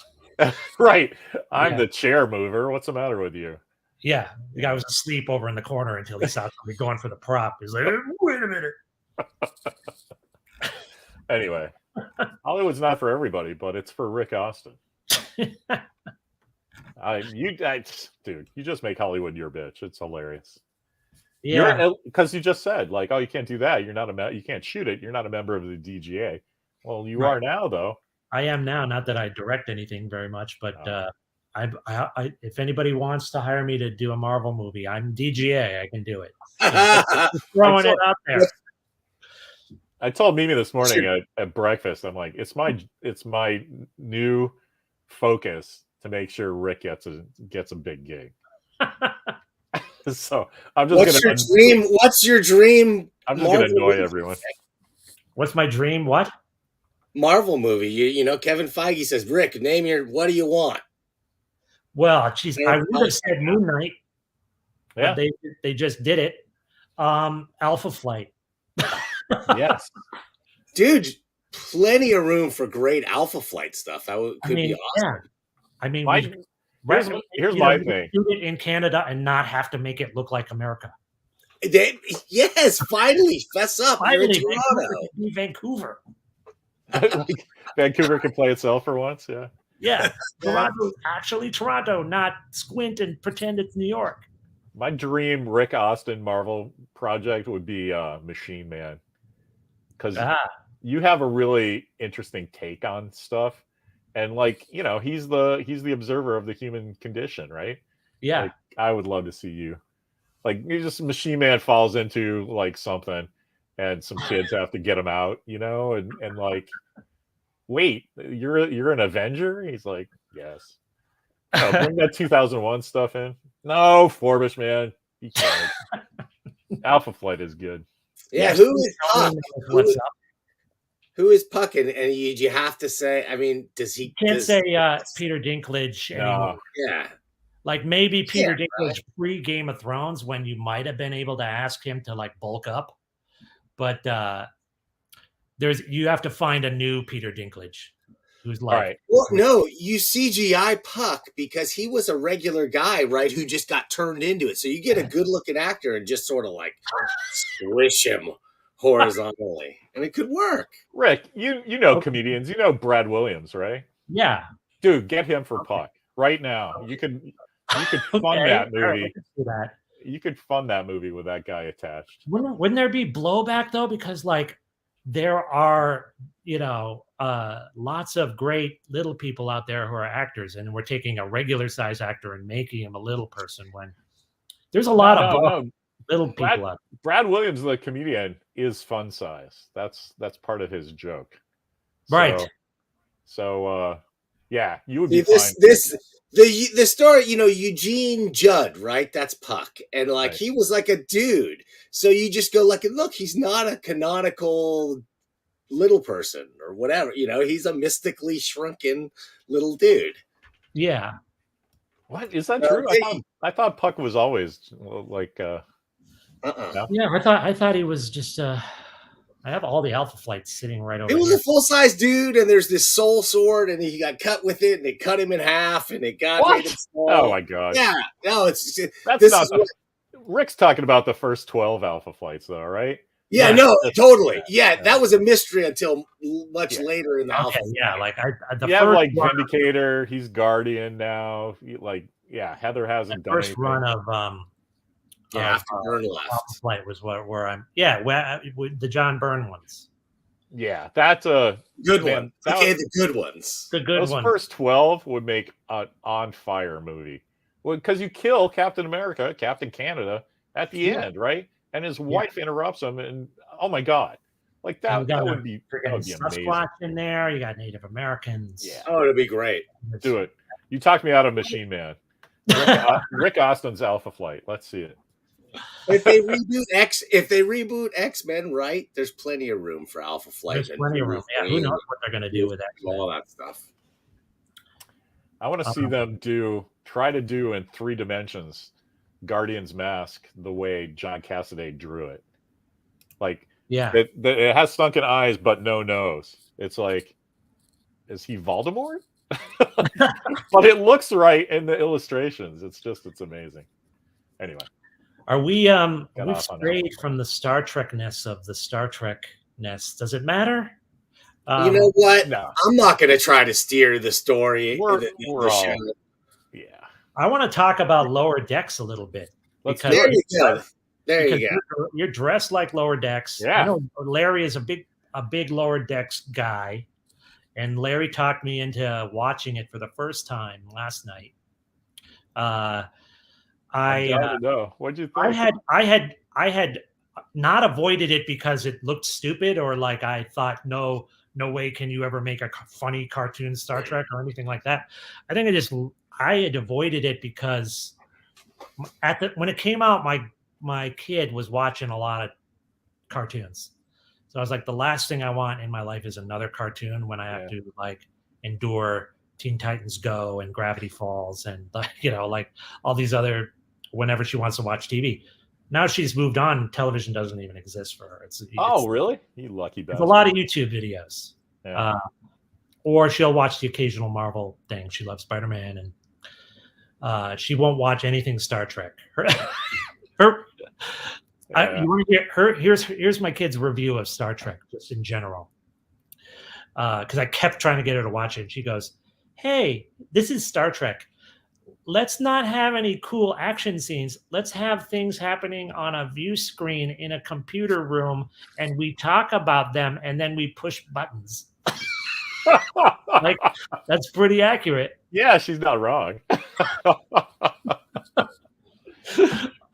Right. I'm the chair mover. What's the matter with you? Yeah. The guy was asleep over in the corner until he saw somebody going for the prop. He's like, wait a minute. Anyway, Hollywood's not for everybody, but it's for Rick Austin. Dude, you just make Hollywood your bitch. It's hilarious. Yeah, because you just said like, oh, you can't do that. You're not you can't shoot it. You're not a member of the DGA. Well, you are now, though. I am now. Not that I direct anything very much, but I if anybody wants to hire me to do a Marvel movie, I'm DGA. I can do it. Just throwing it out there. I told Mimi this morning at breakfast. I'm like, it's my new focus to make sure Rick gets a big gig. So I'm just What's your dream? I'm just gonna annoy everyone. What's my dream? What? Marvel movie. You know, Kevin Feige says, Rick, name your what do you want? Well, geez, I would have said Moon Knight. Yeah. They just did it. Alpha Flight. Yes. Dude, plenty of room for great Alpha Flight stuff. That could be awesome. Yeah. I mean, here's my thing. Shoot it in Canada and not have to make it look like America. Yes, finally, fess up. Finally, Vancouver. Vancouver can play itself for once. Yeah. Yeah. Toronto, actually Toronto, not squint and pretend it's New York. My dream Rick Austin Marvel project would be Machine Man. Because you have a really interesting take on stuff. And like, you know, he's the observer of the human condition, right? Yeah. Like, I would love to see you. Like, you just Machine Man falls into like something and some kids have to get him out, you know, and like, wait, you're an Avenger? He's like, yes. Oh, bring that 2001 stuff in. No, Forbish, man. He can't. Alpha Flight is good. Yeah, who is Puck? Who is Puck? And you have to say, I mean, does he... Can't say Peter Dinklage anymore. Yeah. Like maybe Peter Dinklage pre-Game of Thrones when you might have been able to ask him to like bulk up. But you have to find a new Peter Dinklage who's like... Right. Well, no, you CGI Puck because he was a regular guy, right, who just got turned into it. So you get a good-looking actor and just sort of like squish him horizontally. And it could work. Rick, you know comedians. You know Brad Williams, right? Yeah. Dude, get him for Puck right now. You could fund that movie. You could fund that movie with that guy attached. Wouldn't there be blowback though? Because like there are, you know, lots of great little people out there who are actors, and we're taking a regular size actor and making him a little person when there's a lot of little people out there. Brad Williams, the comedian, is fun size. That's part of his joke. Right. So yeah, you would be fine. The story, Eugene Judd, right? That's Puck, and like Right. he was like a dude. So you just go like, look, he's not a canonical little person or whatever. He's a mystically shrunken little dude. Yeah. What is that Well, true? they- I thought Puck was always like. Uh-uh. No? Yeah, I thought he was just. I have all the Alpha Flights sitting right over It was here. a full size dude, and there's this soul sword, and he got cut with it, and it cut him in half, and it got What? made him small. Oh my god! Yeah, no, it's That's this not. is what, Rick's talking about the first 12 Alpha Flights, though, right? yeah, Yeah. no, totally. Yeah, Yeah. that was a mystery until much Yeah. later in the Okay, Alpha. yeah, like the You have first like run, Vindicator. He's Guardian now. Heather hasn't the done first anything. run of after Byrne left. Alpha Flight was where I'm. With the John Byrne ones, Yeah, that's a Good man, one. that Okay, was- the good ones. the good those one. first 12 would make an on fire movie. Well, because you kill Captain America, Captain Canada at the Yeah. end, right? And his wife interrupts him, and oh my god, like that, And you got that would be amazing. Sasquatch in there. You got Native Americans. Yeah. Oh, it'd be great. Do it. You talked me out of Machine Man. Rick Austin's Alpha Flight. Let's see it. If they reboot X-Men, right? There's plenty of room for Alpha Flight. There's and plenty of room. Yeah, who knows what they're going to do with that? all that stuff. I want to see them try to do in 3 dimensions Guardian's Mask the way John Cassaday drew it. Like, Yeah, it has sunken eyes but no nose. It's like, is he Voldemort? But it looks right in the illustrations. It's amazing. Anyway, are we Got we've off on that. strayed from the Star Trek-ness of the Star Trek-ness? Does it matter? You know what? no, I'm not going to try to steer the story. We're the all- show. yeah. I want to talk about Lower Decks a little bit. Let's Because- do There it. you go. There you Because go. you're dressed like Lower Decks. Yeah. I know Larry is a big Lower Decks guy, and Larry talked me into watching it for the first time last night. I'm down to know. What'd you think? I had not avoided it because it looked stupid or like I thought no way can you ever make a funny cartoon Star Trek or anything like that. I think I had avoided it because when it came out, my kid was watching a lot of cartoons. So I was like, the last thing I want in my life is another cartoon when I have to like endure Teen Titans Go and Gravity Falls and like all these other whenever she wants to watch TV. Now she's moved on. Television doesn't even exist for her. It's Really? You lucky There's bastard. a lot of YouTube videos. Yeah. Or she'll watch the occasional Marvel thing. She loves Spider-Man, and she won't watch anything Star Trek. You want to hear her? Here's my kid's review of Star Trek, just in general. Because I kept trying to get her to watch it, and she goes, "Hey, this is Star Trek. Let's not have any cool action scenes. Let's have things happening on a view screen in a computer room, and we talk about them, and then we push buttons." Like, that's pretty accurate. Yeah, she's not wrong.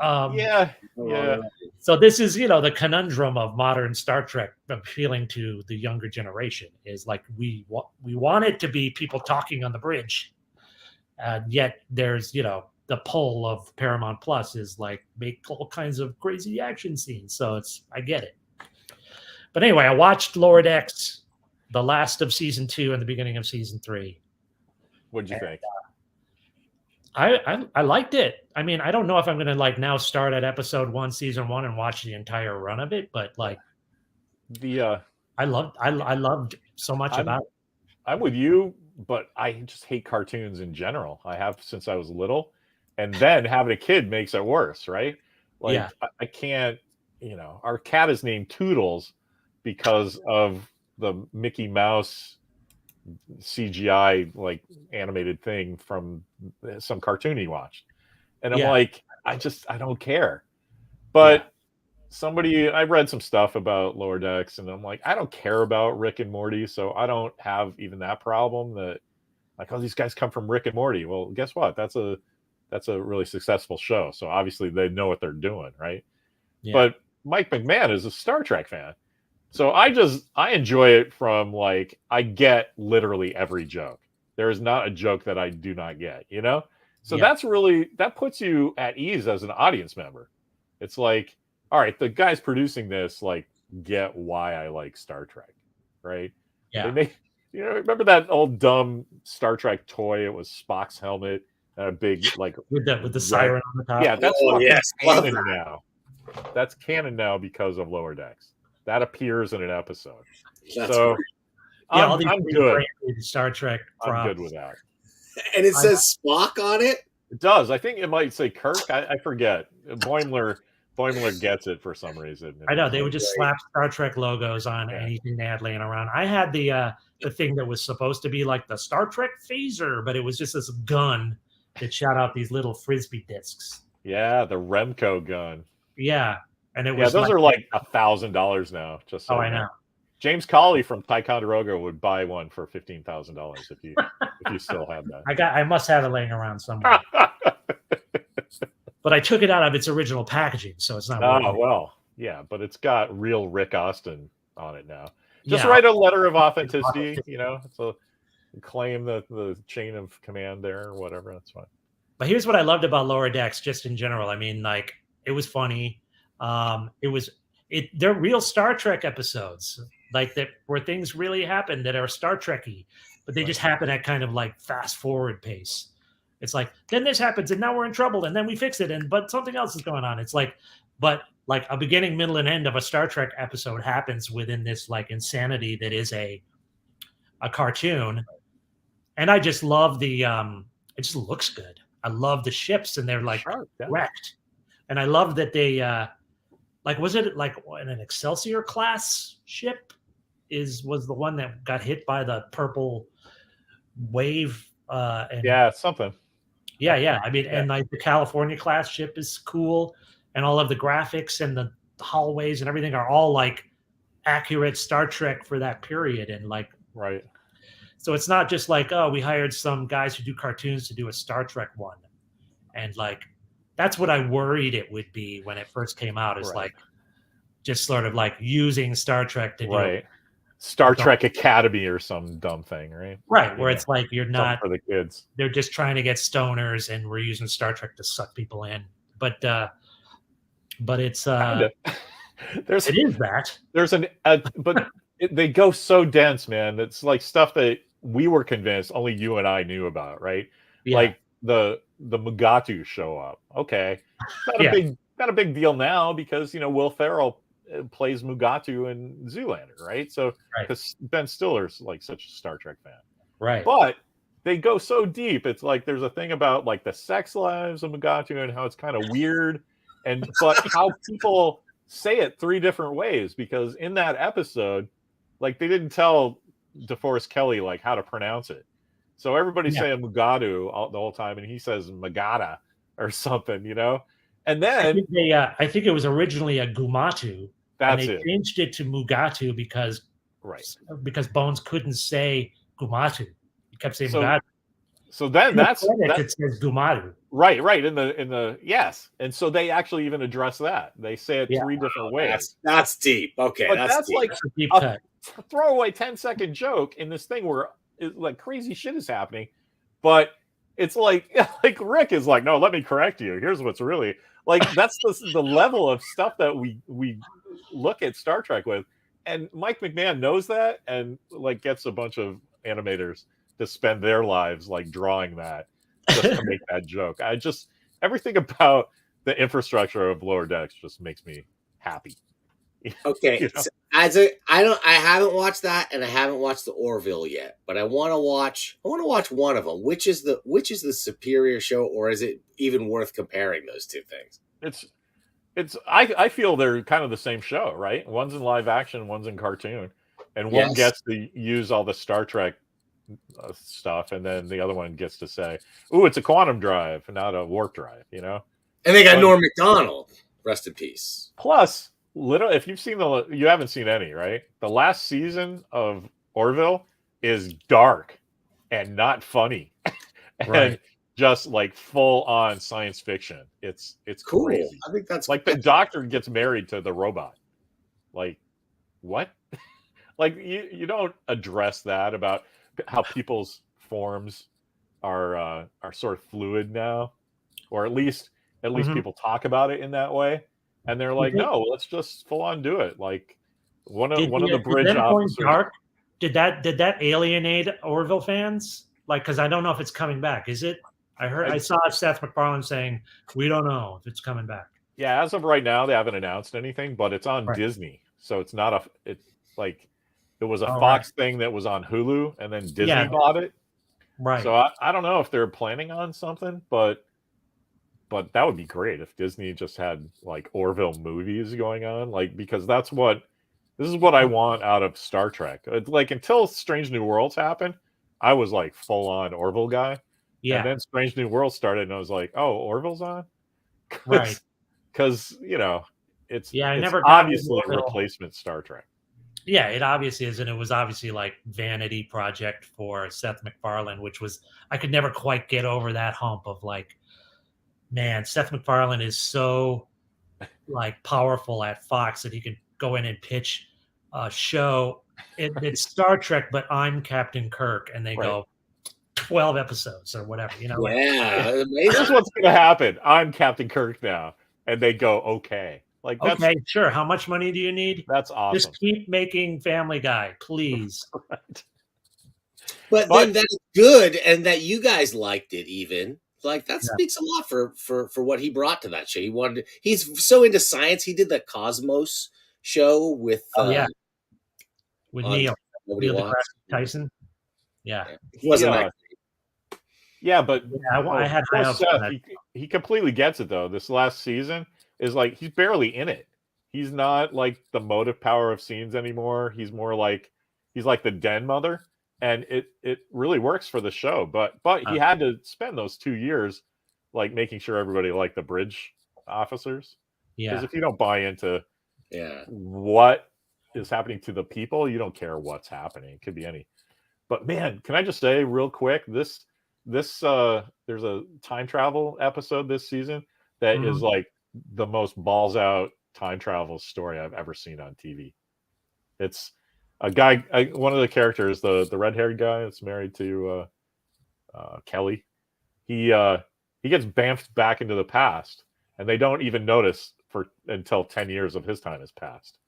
Yeah. So this is, the conundrum of modern Star Trek appealing to the younger generation is like we want it to be people talking on the bridge, yet there's the pull of Paramount Plus is like make all kinds of crazy action scenes. So I get it. But anyway, I watched Lower Decks, the last of season 2 and the beginning of season 3. What'd you think? I liked it. I mean, I don't know if I'm going to now start at episode 1, season 1, and watch the entire run of it, but I loved so much about it. I'm with you, but I just hate cartoons in general. I have since I was little, and then having a kid makes it worse, right? Like Yeah. I can't. Our cat is named Toodles because of the Mickey Mouse CGI like animated thing from some cartoon he watched, and I'm like, I don't care. But I read some stuff about Lower Decks, and I'm like, I don't care about Rick and Morty, so I don't have even that problem that like, oh, these guys come from Rick and Morty. Well, guess what? That's a really successful show, so obviously they know what they're doing, right? Yeah. But Mike McMahon is a Star Trek fan. So I enjoy it from like, I get literally every joke. There is not a joke that I do not get, you know? So Yeah. that puts you at ease as an audience member. It's like, all right, the guys producing this like get why I like Star Trek, right? Yeah. They make, remember that old dumb Star Trek toy? It was Spock's helmet and a big like with the siren on the top. Yeah, that's Oh, fucking yes, love canon that. now. That's canon now because of Lower Decks. That appears in an episode. That's So great. Yeah, all these I'm good. Star Trek props. I'm good with that. And it says Spock on it. It does. I think it might say Kirk. I forget. Boimler gets it for some reason. I know they would just slap Star Trek logos on Yeah. anything they had laying around. I had the thing that was supposed to be like the Star Trek phaser, but it was just this gun that shot out these little frisbee discs. Yeah, the Remco gun. Yeah, and it was those are like $1,000 now. Just so I know. James Cawley from Ticonderoga would buy one for $15,000 if you still had that. I must have it laying around somewhere. But I took it out of its original packaging, so it's not. Oh well, yeah, but it's got real Rick Austin on it now. Just write a letter of authenticity, so claim the chain of command there or whatever. That's fine. But here's what I loved about Lower Decks, just in general. I mean, like it was funny. They're real Star Trek episodes, like that where things really happen that are Star Trek-y, but they just happen at kind of like fast forward pace. It's like, then this happens and now we're in trouble and then we fix it but something else is going on. It's like, but like a beginning, middle, and end of a Star Trek episode happens within this like insanity that is a cartoon. And I just love it just looks good. I love the ships and they're like wrecked. And I love that they, was it like an Excelsior class ship was the one that got hit by the purple wave? Something. Yeah. I mean, and like the California class ship is cool, and all of the graphics and the hallways and everything are all like accurate Star Trek for that period. And like, right. So it's not just like, oh, we hired some guys who do cartoons to do a Star Trek one. And like, that's what I worried it would be when it first came out, is like just sort of like using Star Trek to do Star Trek Academy or some dumb thing, right? Right, where it's like you're not for the kids. They're just trying to get stoners, and we're using Star Trek to suck people in. But it's it is that. There's but they go so dense, man. It's like stuff that we were convinced only you and I knew about, right? Yeah. Like the Mugatu show up. Okay, not a big deal now because Will Ferrell plays Mugatu in Zoolander, right? So because Ben Stiller's like such a Star Trek fan, right? But they go so deep. It's like there's a thing about like the sex lives of Mugatu and how it's kind of weird, but how people say it 3 different ways, because in that episode, like they didn't tell DeForest Kelley like how to pronounce it, so everybody's saying Mugatu the whole time, and he says Magada or something, And then I think it was originally a Gumatu. That's and they changed it to Mugatu because Bones couldn't say Gumatu. He kept saying Mugatu. So then it says Gumatu. Right. In the yes. And so they actually even address that. They say it 3 different ways. That's deep. Okay. But that's deep. like a deep cut. Throwaway 10-second joke in this thing where like crazy shit is happening. But it's like Rick is like, no, let me correct you. Here's what's really like, that's the level of stuff that we look at Star Trek with. And Mike McMahon knows that and like gets a bunch of animators to spend their lives like drawing that just to make that joke. Everything about the infrastructure of Lower Decks just makes me happy. Okay. So I haven't watched that, and I haven't watched the Orville yet, but I want to watch one of them. Which is the superior show, or is it even worth comparing those two things? I feel they're kind of the same show, right? One's in live action, one's in cartoon, and one gets to use all the Star Trek stuff, and then the other one gets to say, "Ooh, it's a quantum drive, not a warp drive," And they got Norm Macdonald, rest in peace. Plus, if you've seen you haven't seen any, right? The last season of Orville is dark and not funny, and just like full on science fiction. It's cool. Crazy. I think that's like the doctor gets married to the robot. Like, what? Like you don't address that about how people's forms are sort of fluid now, or at least Mhm. people talk about it in that way. And they're like, no, let's just full on do it. Like one of the bridge did them going officers. dark, did that alienate Orville fans? Like, because I don't know if it's coming back. Is it? I saw Seth MacFarlane saying we don't know if it's coming back. Yeah, as of right now, they haven't announced anything, but it's on Right. Disney, so it's not a. It's like it was a Oh, Fox thing that was on Hulu, and then Disney Yeah. bought it. Right. So I don't know if they're planning on something, but that would be great if Disney just had like Orville movies going on, like because this is what I want out of Star Trek. It's like until Strange New Worlds happened, I was like full on Orville guy. Yeah. And then Strange New Worlds started, and I was like, oh, Orville's on, Right. Because it's Yeah, I it's never got obviously Orville. replacement Star Trek. Yeah, it obviously is, and it was obviously like vanity project for Seth MacFarlane, which was I could never quite get over that hump of like, man, Seth MacFarlane is so like powerful at Fox that he could go in and pitch a show. It's Star Trek, but I'm Captain Kirk, and they go 12 episodes or whatever, like, Yeah, Here's amazing. what's gonna happen. I'm Captain Kirk now, and they go okay. Like that's okay, sure. How much money do you need? that's awesome. Just keep making Family Guy, please. But then that's good, and that you guys liked it. Even like that Yeah. speaks a lot for what he brought to that show. He's so into science. He did the Cosmos show with With on Neil Nobody deGrasse Wants. Tyson. Yeah. He wasn't that. Yeah, but I had high hopes for Seth, that. he completely gets it though. This last season is like he's barely in it. He's not like the motive power of scenes anymore. He's more like he's like the den mother, and it really works for the show. But he had to spend those 2 years like making sure everybody liked the bridge officers. Because Yeah. if you don't buy into Yeah. what is happening to the people, you don't care what's happening. It could be any. But man, can I just say real quick, this there's a time travel episode this season that is like the most balls out time travel story I've ever seen on TV. It's a guy, one of the characters, the red-haired guy that's married to Kelly. He gets bamfed back into the past, and they don't even notice until 10 years of his time has passed.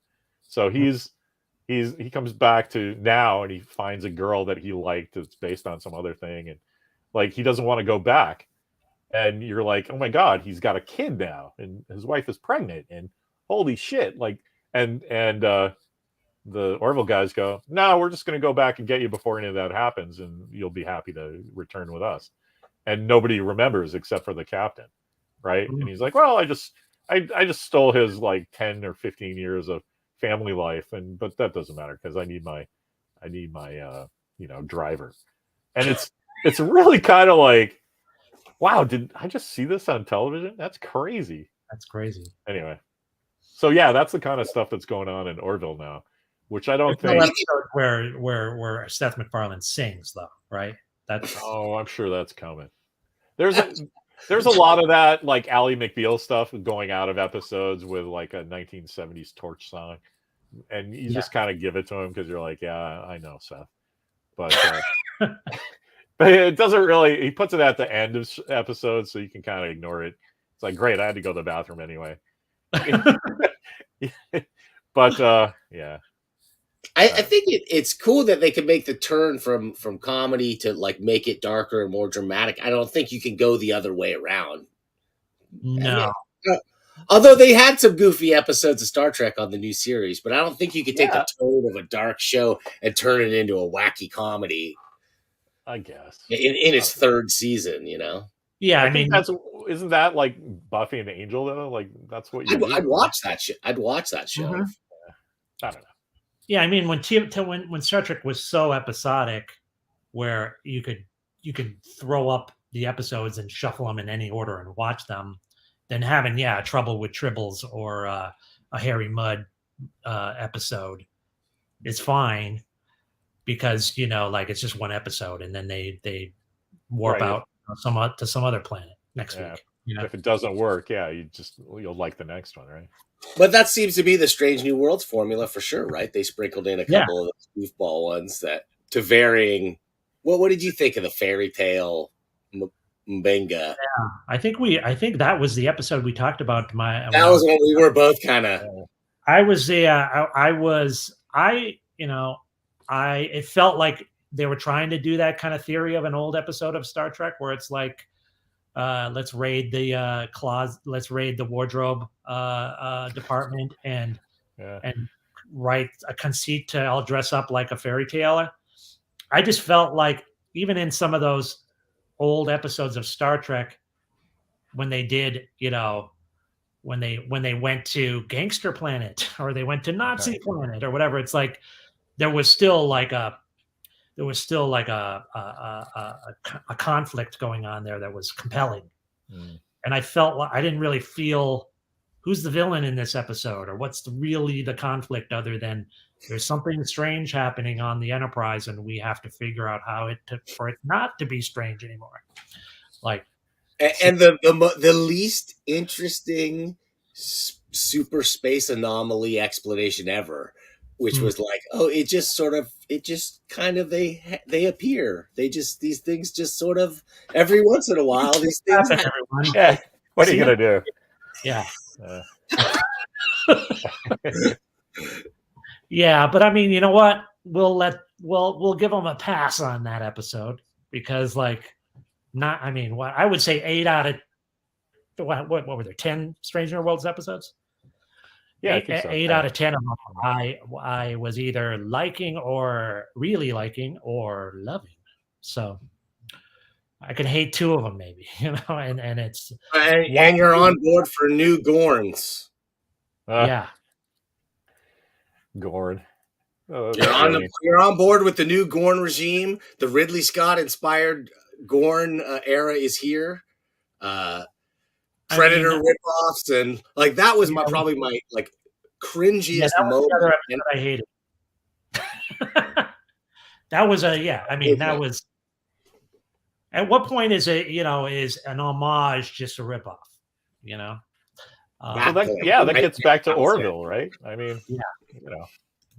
So he comes back to now, and he finds a girl that he liked that's based on some other thing, and like he doesn't want to go back. And you're like, oh my god, he's got a kid now, and his wife is pregnant, and holy shit! Like, and the Orville guys go, no, we're just going to go back and get you before any of that happens, and you'll be happy to return with us. And nobody remembers except for the captain, right? And he's like, well, I just stole his like 10 or 15 years of family life, but that doesn't matter because I need my driver. And it's really kind of like, wow, did I just see this on television? That's crazy. That's crazy. Anyway, so yeah, that's the kind of stuff that's going on in Orville now, which I don't There's think. no episode where Seth MacFarlane sings though, right? That's I'm sure that's coming. There's a lot of that, like Ally McBeal stuff going out of episodes with like a 1970s torch song, and you just kind of give it to him because you're like, yeah, I know, Seth, but but it doesn't really. He puts it at the end of episodes, so you can kind of ignore it. It's like, great, I had to go to the bathroom anyway. But yeah. I think it's cool that they can make the turn from comedy to like make it darker and more dramatic. I don't think you can go the other way around. no. Although they had some goofy episodes of Star Trek on the new series, but I don't think you could take the tone of a dark show and turn it into a wacky comedy. I guess in its third season, Yeah, I mean, isn't that like Buffy and Angel though? Like that's what you. I'd watch that shit. I'd watch that show. Mm-hmm. I don't know. Yeah, I mean, when Star Trek was so episodic, where you could throw up the episodes and shuffle them in any order and watch them, then having Trouble with Tribbles or a Harry Mudd episode is fine because like it's just one episode and then they warp out to some other planet next week. If it doesn't work, you'll like the next one, right? But that seems to be the Strange New Worlds formula for sure, right? They sprinkled in a couple of goofball ones that to varying what did you think of the fairy tale Mbenga? Yeah, I think that was the episode we talked about. That was when we were both kind of. It felt like they were trying to do that kind of theory of an old episode of Star Trek, where it's like, let's raid the let's raid the wardrobe department and write a conceit to all dress up like a fairy tale. I just felt like even in some of those old episodes of Star Trek, when they did, when they went to Gangster Planet or they went to Nazi Planet or whatever, it's like there was still like a conflict going on there that was compelling. And I felt like I didn't really feel who's the villain in this episode or what's really the conflict other than there's something strange happening on the Enterprise and we have to figure out how for it not to be strange anymore. Like, and the least interesting super space anomaly explanation ever, which was like, oh, it just kind of they appear. These things just sort of every once in a while. These things happen. Yeah. What are you gonna do? Yeah. Yeah, but I mean, you know what? We'll give them a pass on that episode because, like, I would say 8 out of what were there? 10 Stranger Worlds episodes. Yeah, 8 out of 10 of them I was either liking or really liking or loving. So I can hate 2 of them maybe, and it's and you're on board for new Gorns. Yeah. Gorn. Oh, you're on board with the new Gorn regime. The Ridley Scott inspired Gorn era is here. Predator ripoffs and like that was probably my like cringiest moment. The other episode I hated. That was that was. At what point is it? Is an homage just a ripoff? That gets back to Orville, right? I mean,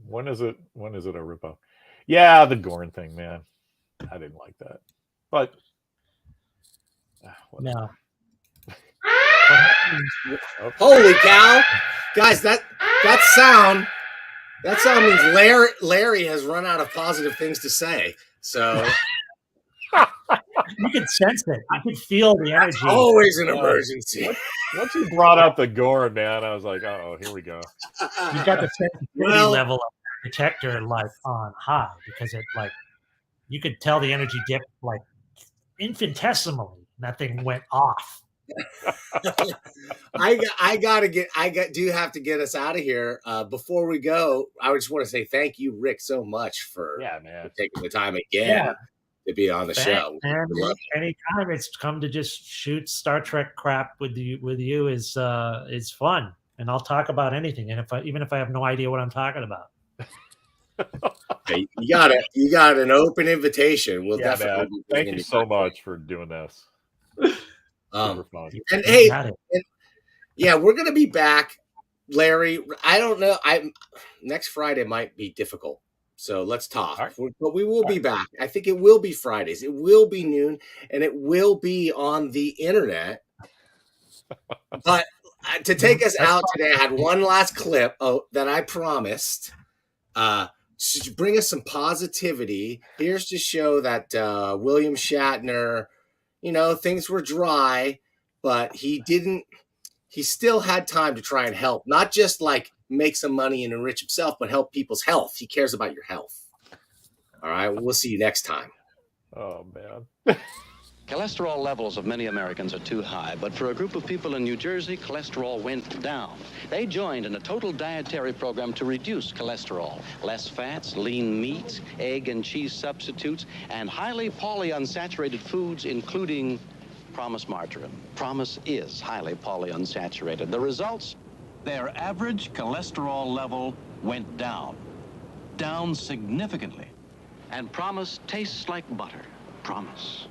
when is it a ripoff? Yeah, the Gorn thing, man. I didn't like that, but no. Holy cow, guys! That sound means Larry has run out of positive things to say. So you could sense it. I could feel the energy. That's always an emergency. Once you brought up the Gorn, man, I was like, oh, here we go. You got the sensitivity level of the detector like on high because it like you could tell the energy dip like infinitesimally. That thing went off. I do have to get us out of here. Before we go, I just want to say thank you, Rick, so much for taking the time again to be on the show. And anytime it's come to just shoot Star Trek crap with you is fun, and I'll talk about anything. And even if I have no idea what I'm talking about. Hey, you got an open invitation. We'll definitely. Thank you so much for doing this. And hey, we're gonna be back, Larry. I don't know. Next Friday might be difficult, so let's talk. Right. But we will be back. I think it will be Fridays. It will be noon, and it will be on the internet. But to take us out today, I had one last clip that I promised. To bring us some positivity. Here's to show that William Shatner. Things were dry, but he still had time to try and help, not just like make some money and enrich himself, but help people's health. He cares about your health. All right. We'll see you next time. Oh, man. Cholesterol levels of many Americans are too high, but for a group of people in New Jersey, cholesterol went down. They joined in a total dietary program to reduce cholesterol. Less fats, lean meats, egg and cheese substitutes, and highly polyunsaturated foods, including Promise margarine. Promise is highly polyunsaturated. The results? Their average cholesterol level went down. Down significantly. And Promise tastes like butter. Promise.